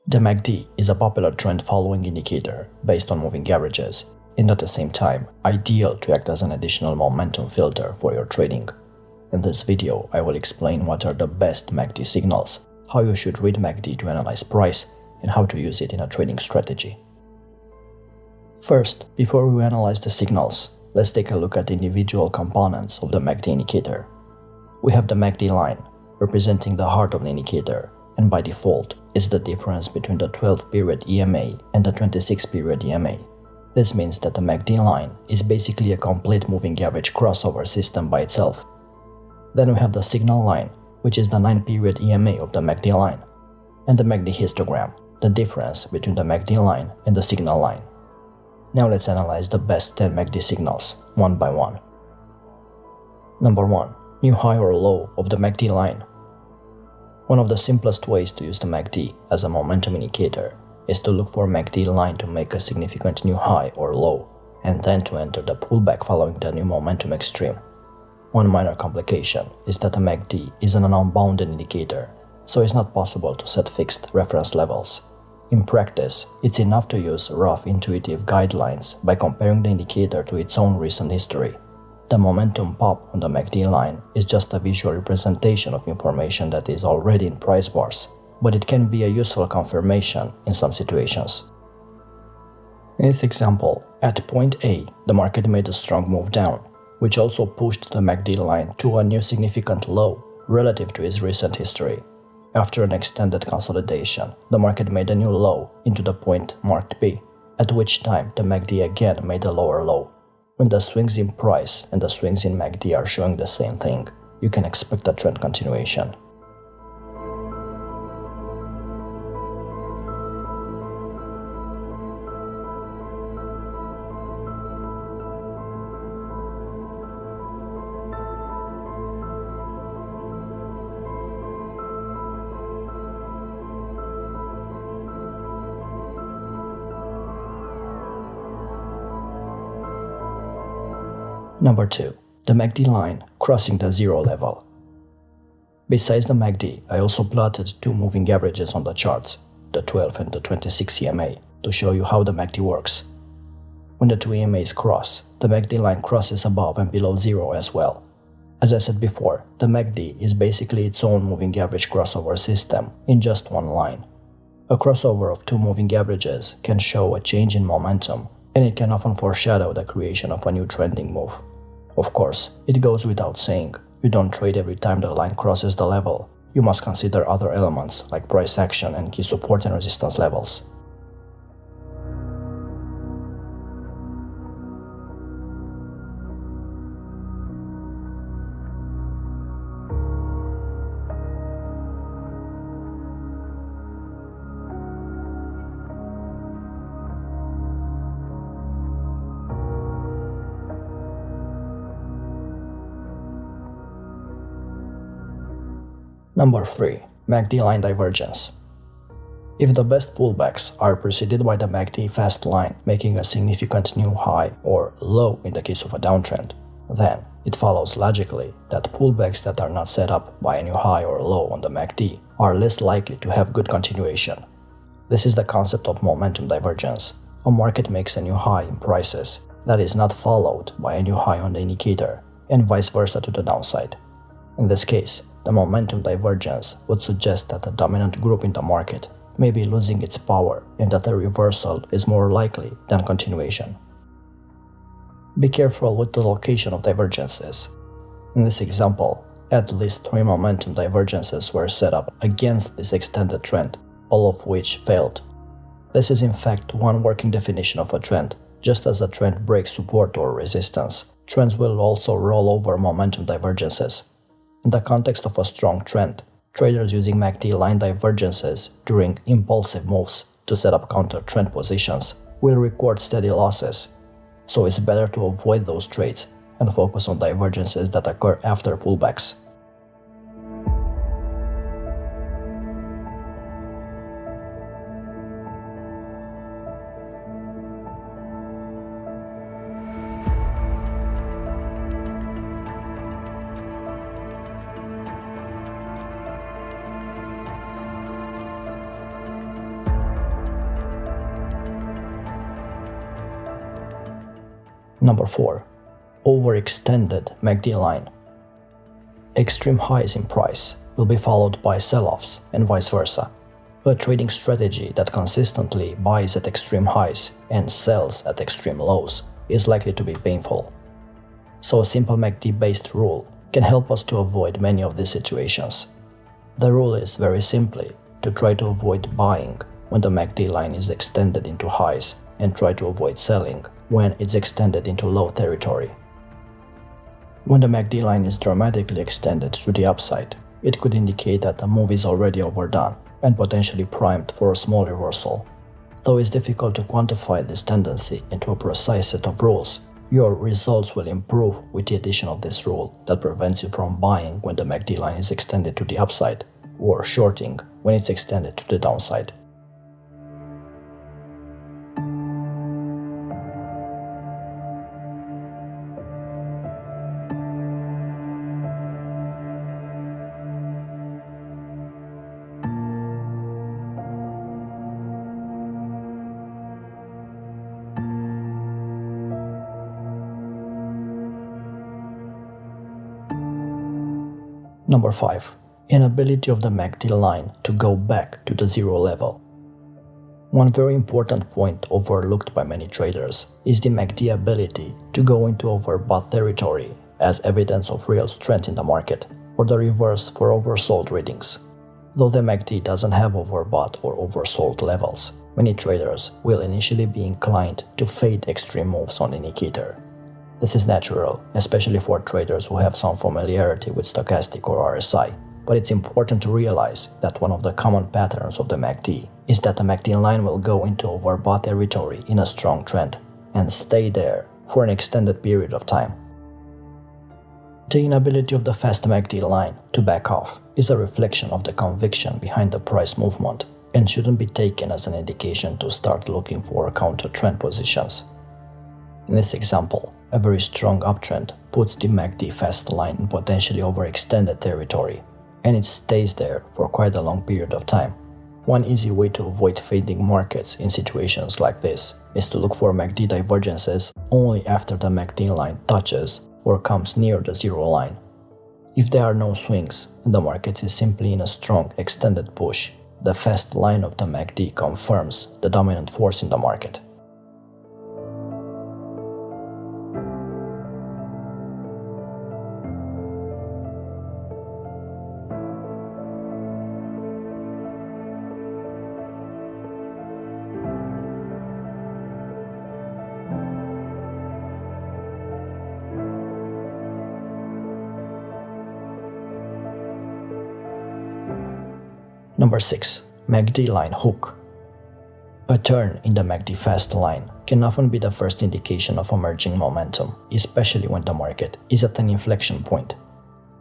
The MACD is a popular trend-following indicator based on moving averages, and at the same time, ideal to act as an additional momentum filter for your trading. In this video, I will explain what are the best MACD signals, how you should read MACD to analyze price, and how to use it in a trading strategy. First, before we analyze the signals, let's take a look at the individual components of the MACD indicator. We have the MACD line, representing the heart of the indicator, and by default is the difference between the 12-period EMA and the 26-period EMA. This means that the MACD line is basically a complete moving average crossover system by itself. Then we have the signal line, which is the 9-period EMA of the MACD line, and the MACD histogram, the difference between the MACD line and the signal line. Now let's analyze the best 10 MACD signals, one by one. Number 1. New high or low of the MACD line. One of the simplest ways to use the MACD as a momentum indicator is to look for MACD line to make a significant new high or low, and then to enter the pullback following the new momentum extreme. One minor complication is that the MACD is an unbounded indicator, so it's not possible to set fixed reference levels. In practice, it's enough to use rough intuitive guidelines by comparing the indicator to its own recent history. The momentum pop on the MACD line is just a visual representation of information that is already in price bars, but it can be a useful confirmation in some situations. In this example, at point A, the market made a strong move down, which also pushed the MACD line to a new significant low relative to its recent history. After an extended consolidation, the market made a new low into the point marked B, at which time the MACD again made a lower low. When the swings in price and the swings in MACD are showing the same thing, you can expect a trend continuation. Number 2. The MACD line crossing the zero level. Besides the MACD, I also plotted two moving averages on the charts, the 12 and the 26 EMA, to show you how the MACD works. When the two EMAs cross, the MACD line crosses above and below zero as well. As I said before, the MACD is basically its own moving average crossover system in just one line. A crossover of two moving averages can show a change in momentum, and it can often foreshadow the creation of a new trending move. Of course, it goes without saying, you don't trade every time the line crosses the level. You must consider other elements like price action and key support and resistance levels. Number 3. MACD line divergence. If the best pullbacks are preceded by the MACD fast line making a significant new high or low in the case of a downtrend, then it follows logically that pullbacks that are not set up by a new high or low on the MACD are less likely to have good continuation. This is the concept of momentum divergence. A market makes a new high in prices that is not followed by a new high on the indicator, and vice versa to the downside. In this case, the momentum divergence would suggest that the dominant group in the market may be losing its power and that a reversal is more likely than continuation. Be careful with the location of divergences. In this example, at least 3 momentum divergences were set up against this extended trend, all of which failed. This is in fact one working definition of a trend. Just as a trend breaks support or resistance, trends will also roll over momentum divergences. In the context of a strong trend, traders using MACD line divergences during impulsive moves to set up counter-trend positions will record steady losses, so it's better to avoid those trades and focus on divergences that occur after pullbacks. Number 4. Overextended MACD line. Extreme highs in price will be followed by sell-offs and vice versa. A trading strategy that consistently buys at extreme highs and sells at extreme lows is likely to be painful. So a simple MACD-based rule can help us to avoid many of these situations. The rule is very simply to try to avoid buying when the MACD line is extended into highs and try to avoid selling when it's extended into low territory. When the MACD line is dramatically extended to the upside, it could indicate that the move is already overdone and potentially primed for a small reversal. Though it's difficult to quantify this tendency into a precise set of rules, your results will improve with the addition of this rule that prevents you from buying when the MACD line is extended to the upside, or shorting when it's extended to the downside. Number 5. Inability of the MACD line to go back to the zero level. One very important point overlooked by many traders is the MACD ability to go into overbought territory as evidence of real strength in the market, or the reverse for oversold readings. Though the MACD doesn't have overbought or oversold levels, many traders will initially be inclined to fade extreme moves on the indicator. This is natural, especially for traders who have some familiarity with stochastic or RSI, but it's important to realize that one of the common patterns of the MACD is that the MACD line will go into overbought territory in a strong trend and stay there for an extended period of time. The inability of the fast MACD line to back off is a reflection of the conviction behind the price movement and shouldn't be taken as an indication to start looking for counter-trend positions. In this example, a very strong uptrend puts the MACD fast line in potentially overextended territory, and it stays there for quite a long period of time. One easy way to avoid fading markets in situations like this is to look for MACD divergences only after the MACD line touches or comes near the zero line. If there are no swings and the market is simply in a strong extended push, the fast line of the MACD confirms the dominant force in the market. Number 6. MACD line hook. A turn in the MACD fast line can often be the first indication of emerging momentum, especially when the market is at an inflection point.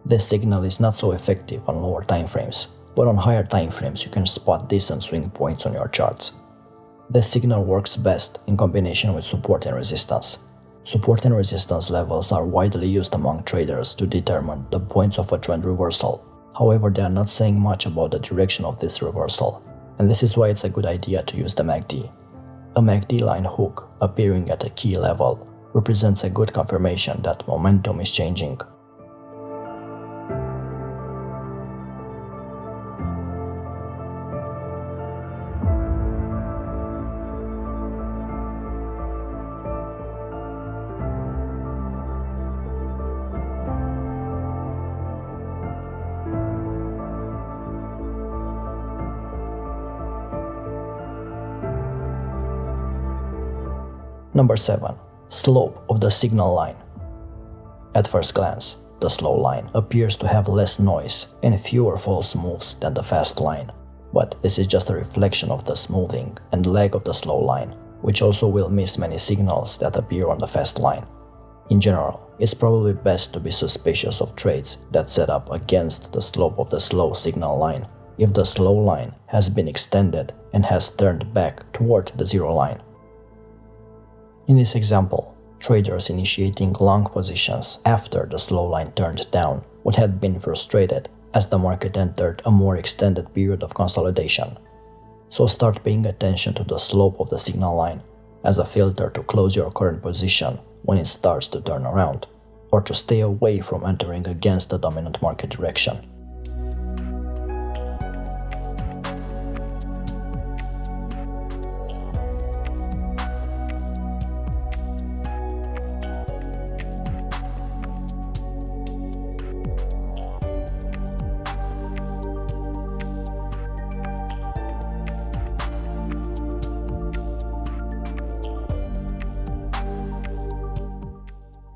This signal is not so effective on lower timeframes, but on higher timeframes you can spot decent swing points on your charts. This signal works best in combination with support and resistance. Support and resistance levels are widely used among traders to determine the points of a trend reversal. However, they are not saying much about the direction of this reversal, and this is why it's a good idea to use the MACD. A MACD line hook appearing at a key level represents a good confirmation that momentum is changing. Number 7. Slope of the signal line. At first glance, the slow line appears to have less noise and fewer false moves than the fast line, but this is just a reflection of the smoothing and lag of the slow line, which also will miss many signals that appear on the fast line. In general, it's probably best to be suspicious of trades that set up against the slope of the slow signal line if the slow line has been extended and has turned back toward the zero line. In this example, traders initiating long positions after the slow line turned down would have been frustrated as the market entered a more extended period of consolidation. So start paying attention to the slope of the signal line as a filter to close your current position when it starts to turn around, or to stay away from entering against the dominant market direction.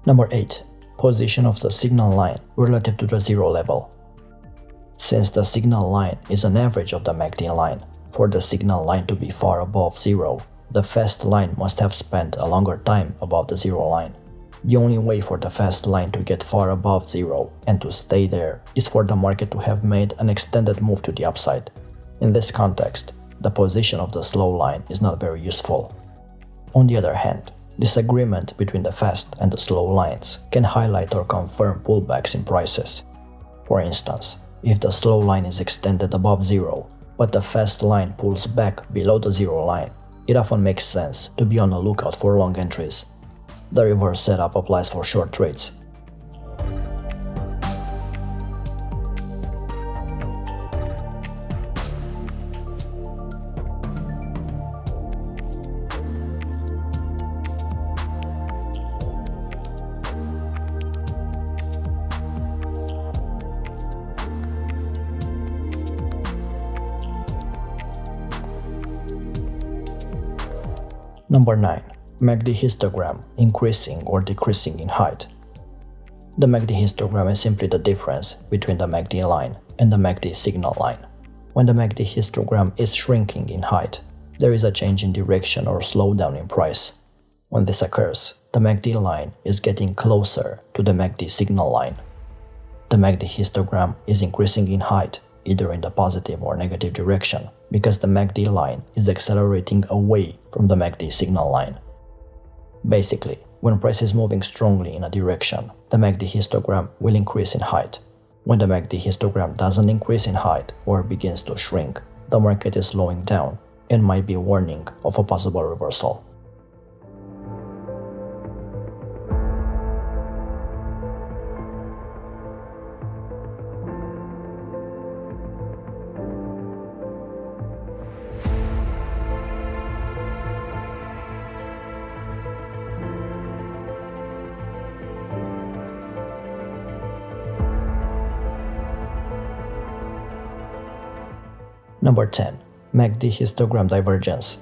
Number 8. Position of the signal line relative to the zero level. Since the signal line is an average of the MACD line, for the signal line to be far above zero, the fast line must have spent a longer time above the zero line. The only way for the fast line to get far above zero and to stay there is for the market to have made an extended move to the upside. In this context, the position of the slow line is not very useful. On the other hand, disagreement between the fast and the slow lines can highlight or confirm pullbacks in prices. For instance, if the slow line is extended above zero, but the fast line pulls back below the zero line, it often makes sense to be on the lookout for long entries. The reverse setup applies for short trades. Number 9. MACD histogram increasing or decreasing in height. The MACD histogram is simply the difference between the MACD line and the MACD signal line. When the MACD histogram is shrinking in height, there is a change in direction or slowdown in price. When this occurs, the MACD line is getting closer to the MACD signal line. The MACD histogram is increasing in height either in the positive or negative direction, because the MACD line is accelerating away from the MACD signal line. Basically, when price is moving strongly in a direction, the MACD histogram will increase in height. When the MACD histogram doesn't increase in height or begins to shrink, the market is slowing down and might be a warning of a possible reversal. Number 10. MACD histogram divergence.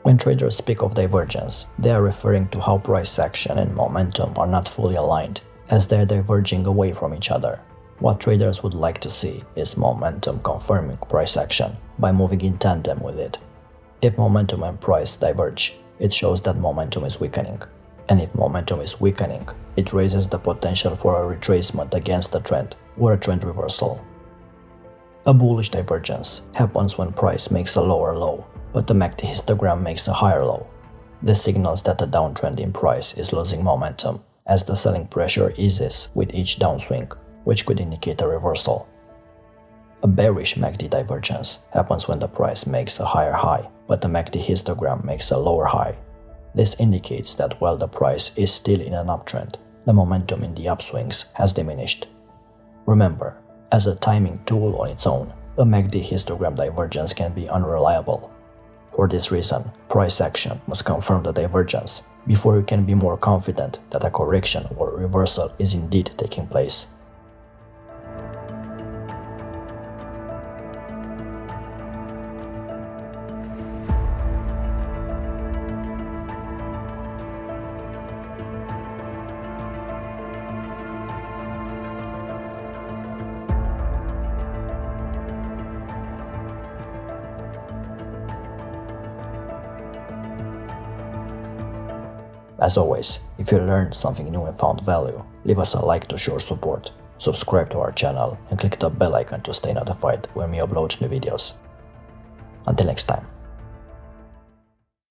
When traders speak of divergence, they are referring to how price action and momentum are not fully aligned, as they are diverging away from each other. What traders would like to see is momentum confirming price action by moving in tandem with it. If momentum and price diverge, it shows that momentum is weakening. And if momentum is weakening, it raises the potential for a retracement against the trend or a trend reversal. A bullish divergence happens when price makes a lower low, but the MACD histogram makes a higher low. This signals that the downtrend in price is losing momentum, as the selling pressure eases with each downswing, which could indicate a reversal. A bearish MACD divergence happens when the price makes a higher high, but the MACD histogram makes a lower high. This indicates that while the price is still in an uptrend, the momentum in the upswings has diminished. Remember, as a timing tool on its own, a MACD histogram divergence can be unreliable. For this reason, price action must confirm the divergence before you can be more confident that a correction or reversal is indeed taking place. As always, if you learned something new and found value, leave us a like to show support, subscribe to our channel and click the bell icon to stay notified when we upload new videos. Until next time.